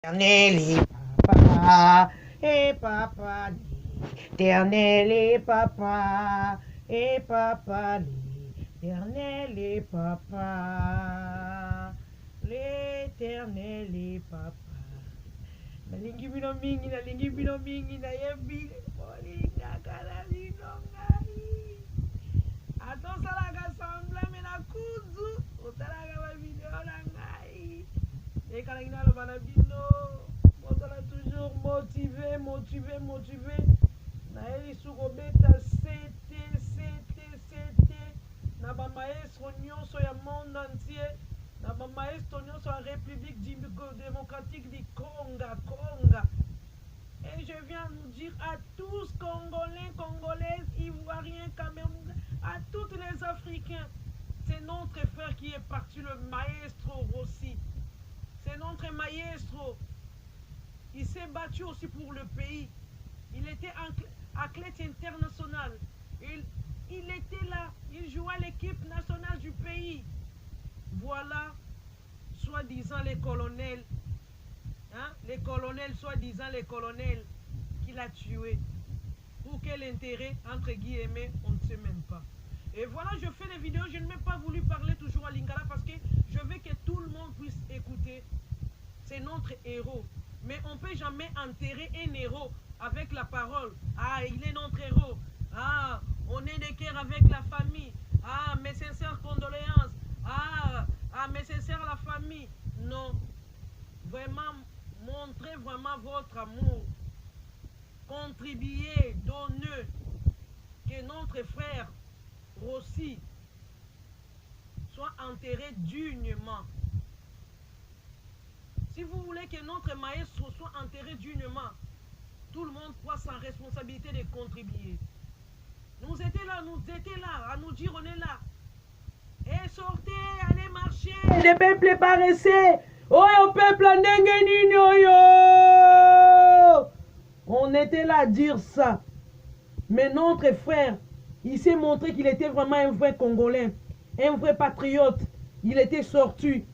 Éternel et papa, et papa, l'éternel et papa, et papa, l'éternel et papa, l'éternel et papa. Nalingi bino mingi, nayebi, molinga kala bino ngai. Atosalaga sembla me na kuzu, otalaga ba video na ngai. Et quand il a le banabino, on est toujours motivé. Naeli Surobeta, c'était. Na ba maestro nyonso ya monde entier. Na ba maestro nyonso ya République démocratique du Conga. Et je viens nous dire à tous Congolais, Congolaises, Ivoiriens, Camerounais, à tous les Africains, c'est notre frère qui est parti, le maestro Rossi. C'est notre maestro. Il s'est battu aussi pour le pays. Il était athlète international. Il était là. Il jouait à l'équipe nationale du pays. Voilà, soi-disant les colonels. Hein? Les colonels, soi-disant les colonels qu'il a tués. Pour quel intérêt, entre guillemets, on ne sait même pas. Et voilà, je fais des vidéos. Je n'ai même pas voulu parler toujours à Lingala parce que je veux que tout le monde puisse écouter. C'est notre héros. Mais on ne peut jamais enterrer un héros avec la parole. Ah, il est notre héros. Ah, on est de cœur avec la famille. Ah, mes sincères condoléances. Ah, mes sincères la famille. Non. Vraiment, montrez vraiment votre amour. Contribuez, donnez. Que notre frère Rossi soit enterré dignement. Si vous voulez que notre maestro soit enterré dignement, tout le monde prend sa responsabilité de contribuer. Nous étions là, à nous dire on est là. Et sortez, allez marcher. Le peuple paraissait. Oh, le peuple on était là à dire ça. Mais notre frère, il s'est montré qu'il était vraiment un vrai Congolais, un vrai patriote. Il était sorti.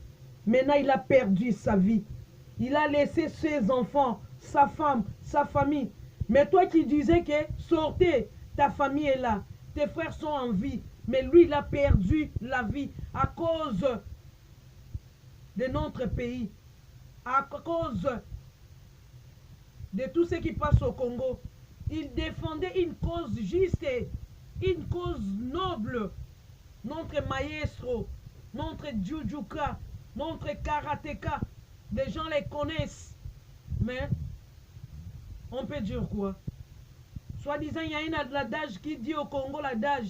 Maintenant, il a perdu sa vie. Il a laissé ses enfants, sa femme, sa famille. Mais toi qui disais que sortez, ta famille est là. Tes frères sont en vie. Mais lui, il a perdu la vie à cause de notre pays. À cause de tout ce qui passe au Congo. Il défendait une cause juste, une cause noble. Notre maestro, notre jujuka, notre karatéka, des gens les connaissent. Mais, on peut dire quoi? Soi-disant, il y a une adage qui dit au Congo, l'adage,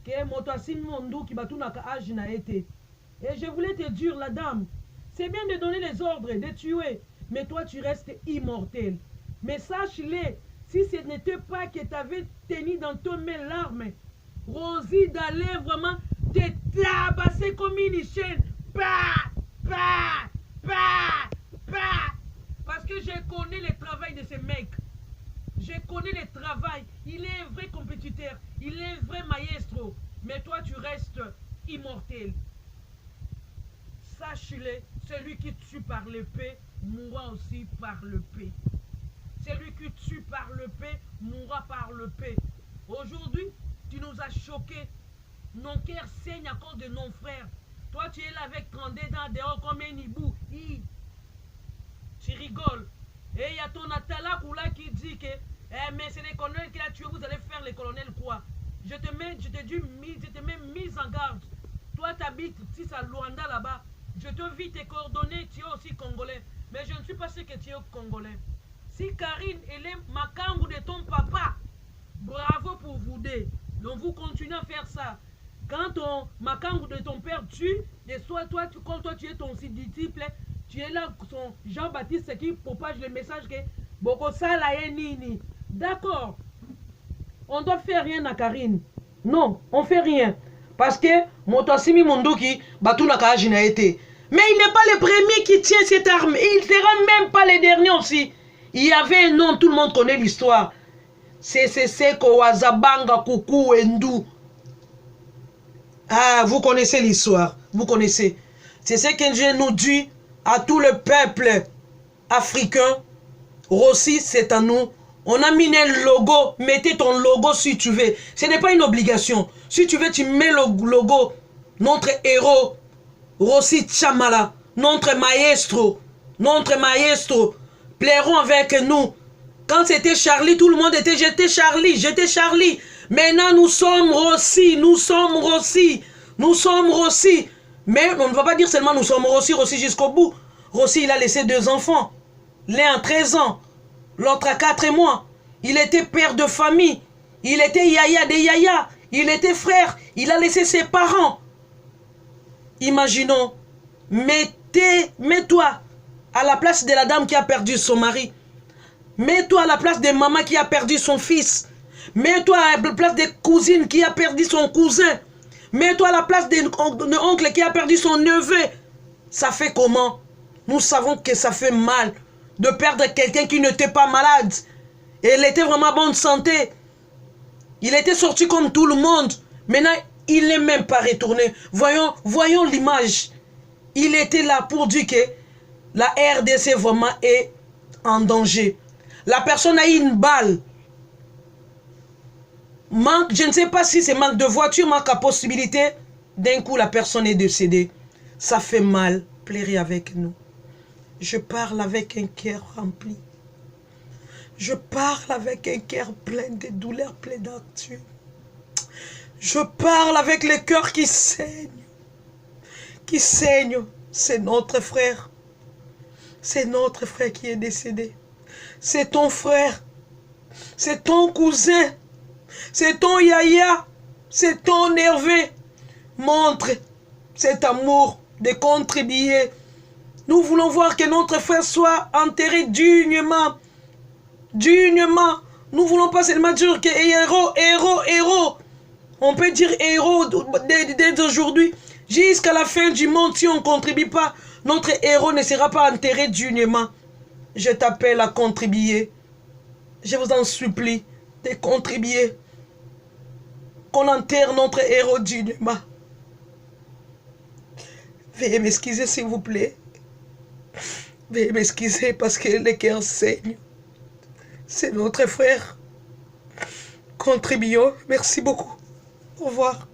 que Motoasim Mondou qui batunaka âge n'a été. Et je voulais te dire, la dame, c'est bien de donner les ordres, de tuer, mais toi tu restes immortel. Mais sache-le, si ce n'était pas que tu avais tenu dans ton main l'arme, Rosie d'aller vraiment te tabasser comme une chaîne. Parce que je connais le travail de ce mec. Je connais le travail. Il est un vrai compétiteur. Il est un vrai maestro. Mais toi, tu restes immortel. Sache-le, celui qui tue par l'épée mourra aussi par l'épée. Celui qui tue par l'épée mourra par l'épée. Aujourd'hui, tu nous as choqués. Nos cœurs saignent à cause de nos frères. Toi, tu es là avec 32 dents dehors comme un hibou. Tu rigoles. Et il y a ton Atala Oula qui dit que mais c'est les colonels qui l'a tué, vous allez faire les colonels quoi? Je te mets mise en garde. Toi, tu habites à Luanda là-bas. Je te vis tes coordonnées, tu es aussi congolais. Mais je ne suis pas sûr que tu es congolais. Si Karine, elle est Makambu de ton papa, bravo pour vous deux. Donc vous continuez à faire ça. Quand ton Makambu de ton père tue, et soit toi, quand toi tu es ton disciple, tu es là, son Jean-Baptiste qui propage le message que Bokosa la nini. D'accord. On doit faire rien à Karine. Non, on fait rien. Parce que Motoassimi Mondoki, Batuna Kaji a été. Mais il n'est pas le premier qui tient cette arme. Il ne sera même pas le dernier aussi. Il y avait un nom, tout le monde connaît l'histoire. C'est Wazabanga, Koukou, Ndou. Ah, vous connaissez l'histoire. Vous connaissez. C'est ce que Dieu nous dit à tout le peuple. africain, Rossi, c'est à nous. On a mis un logo, mettez ton logo si tu veux. Ce n'est pas une obligation. Si tu veux, tu mets le logo. Notre héros, Rossi Chamala, notre maestro, plairont avec nous. Quand c'était Charlie, tout le monde était, j'étais Charlie. Maintenant, nous sommes Rossi. Mais on ne va pas dire seulement nous sommes Rossi jusqu'au bout. Rossi, il a laissé 2 enfants. L'un à 13 ans, l'autre à 4 mois. Il était père de famille. Il était yaya des yaya. Il était frère. Il a laissé ses parents. Imaginons, mets-toi à la place de la dame qui a perdu son mari. Mets-toi à la place de maman qui a perdu son fils. Mets-toi à la place des cousines qui a perdu son cousin. Mets-toi à la place de l'oncle qui a perdu son neveu. Ça fait comment? Nous savons que ça fait mal de perdre quelqu'un qui n'était pas malade. Et il était vraiment en bonne santé. Il était sorti comme tout le monde. Maintenant, il n'est même pas retourné. Voyons l'image. Il était là pour dire que la RDC vraiment est en danger. La personne a eu une balle. Je ne sais pas si c'est manque de voiture, manque à possibilité. D'un coup, la personne est décédée. Ça fait mal. Pleurez avec nous. Je parle avec un cœur rempli. Je parle avec un cœur plein de douleurs, plein d'actu. Je parle avec le cœur qui saigne. C'est notre frère. C'est notre frère qui est décédé. C'est ton frère. C'est ton cousin. C'est ton yaya. C'est ton Hervé. Montre cet amour de contribuer. Nous voulons voir que notre frère soit enterré dignement. Nous voulons pas seulement dire que héros. On peut dire héros dès aujourd'hui. Jusqu'à la fin du monde, si on ne contribue pas, notre héros ne sera pas enterré dignement. Je t'appelle à contribuer. Je vous en supplie de contribuer. Qu'on enterre notre héros dignement. Veuillez m'excuser s'il vous plaît. Veuillez m'excuser parce que le cœur saigne. C'est notre frère. Contribuons. Merci beaucoup. Au revoir.